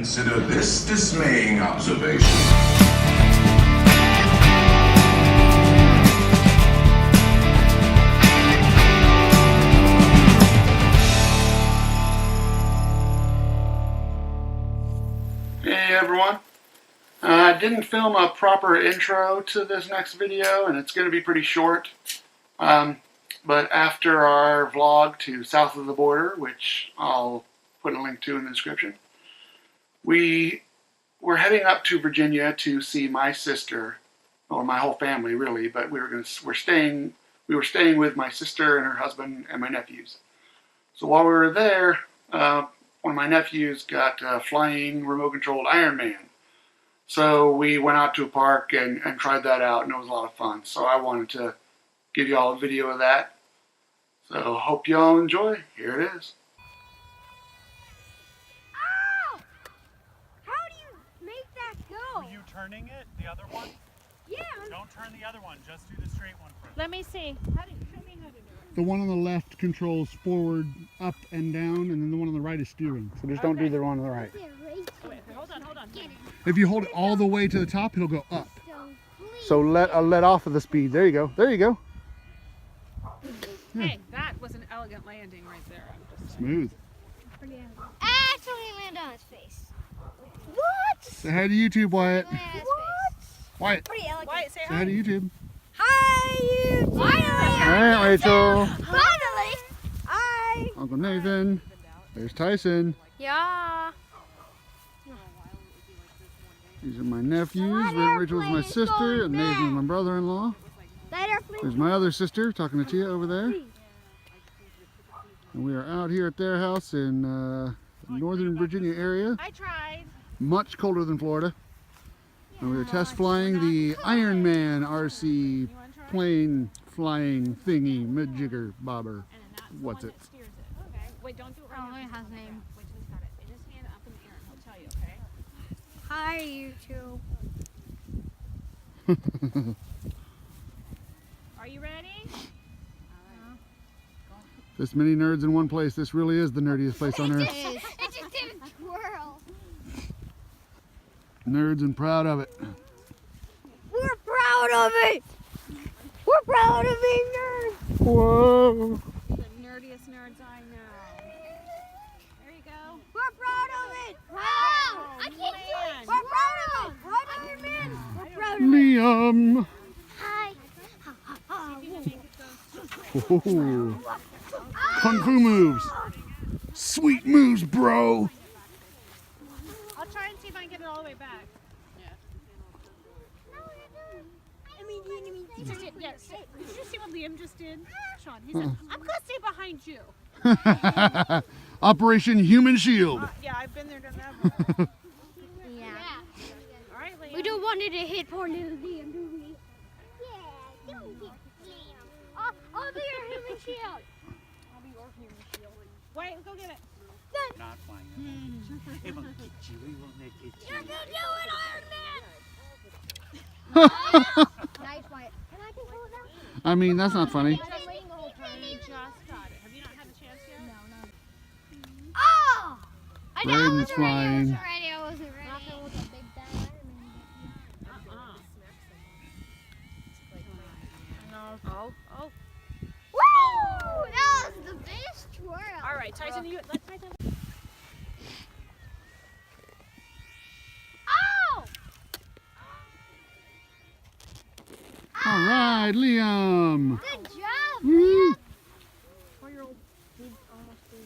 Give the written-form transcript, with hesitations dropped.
Consider this dismaying observation. Hey everyone, I didn't film a proper intro to this next video and it's going to be pretty short, but after our vlog to south of the border, which I'll put a link to in the description, we're heading up to Virginia to see my sister, or my whole family really, but we were staying with my sister and her husband and my nephews. So while we were there, one of my nephews got a flying remote-controlled Iron Man. So we went out to a park and tried that out, and it was a lot of fun. So I wanted to give you all a video of that. So hope you all enjoy. Here it is. Ow! How do you make that go? Were you turning it, the other one? Yeah. Don't turn the other one, just do the straight one first. Let me see. Show me how to do it. The one on the left controls forward, up, and down, and then the one on the right is steering. So just don't do the one on the right. Wait, hold on. If you hold it all the way to the top, it'll go up. So let off of the speed. There you go. There you go. Hey, that was an elegant landing right there. I'm just Smooth. Actually land on his face. What? Say hi to YouTube, Wyatt. What? Wyatt. Pretty elegant. Wyatt, say Say hi. hi to YouTube. Hi, you. Finally. All right, Rachel. Finally. Hi. Uncle Nathan. There's Tyson. Yeah. These are my nephews. Rachel's my sister, and Nathan's my brother-in-law. Later, please. There's my other sister talking to Tia over there. And we are out here at their house in Northern Virginia area. I tried. Much colder than Florida. And we were test flying the Iron Man RC plane flying thingy, mid-jigger bobber. What's it? Steers it. Okay. Wait, don't do it right now. Oh, it has name. Wait till he's got it. And just hand it up in the air and he'll tell you, okay? Hi, YouTube. Are you ready? This many nerds in one place. This really is the nerdiest place on earth. It just didn't twirl. Nerds and proud of it. We're proud of it. We're proud of being nerds. Whoa. The nerdiest nerds I know. There you go. We're proud of it. Proud. I can't do it. We're proud of it. Right, Iron Man. We're proud of it. Liam. Hi. Ooh. Kung fu moves. Sweet moves, bro. I'll try and see if I can get it all the way back. Yes. Did you see what Liam just did? Sean, he said, I'm going to stay behind you. Operation Human Shield. Yeah, I've been there, done that. Yeah. All right, Liam. We don't want it to hit poor little Liam, do we? Yeah, don't hit Liam. I'll be your human shield. I'll be your human shield. Wait, go get it. Not flying. It won't get you. We won't make it. You're gonna do it, Iron Man! Nice, Wyatt. Can I control it now? I mean, that's not funny. Just waiting the whole time. You just got it. Have you not had a chance yet? No. Oh! I know I Brayden's wasn't ready. flying. I wasn't ready. Oh. Woo! That was the biggest twirl. All right, Tyson, let's Tyson. Oh! All right, Liam. Good job, Woo. Liam. 4-year-old did almost do.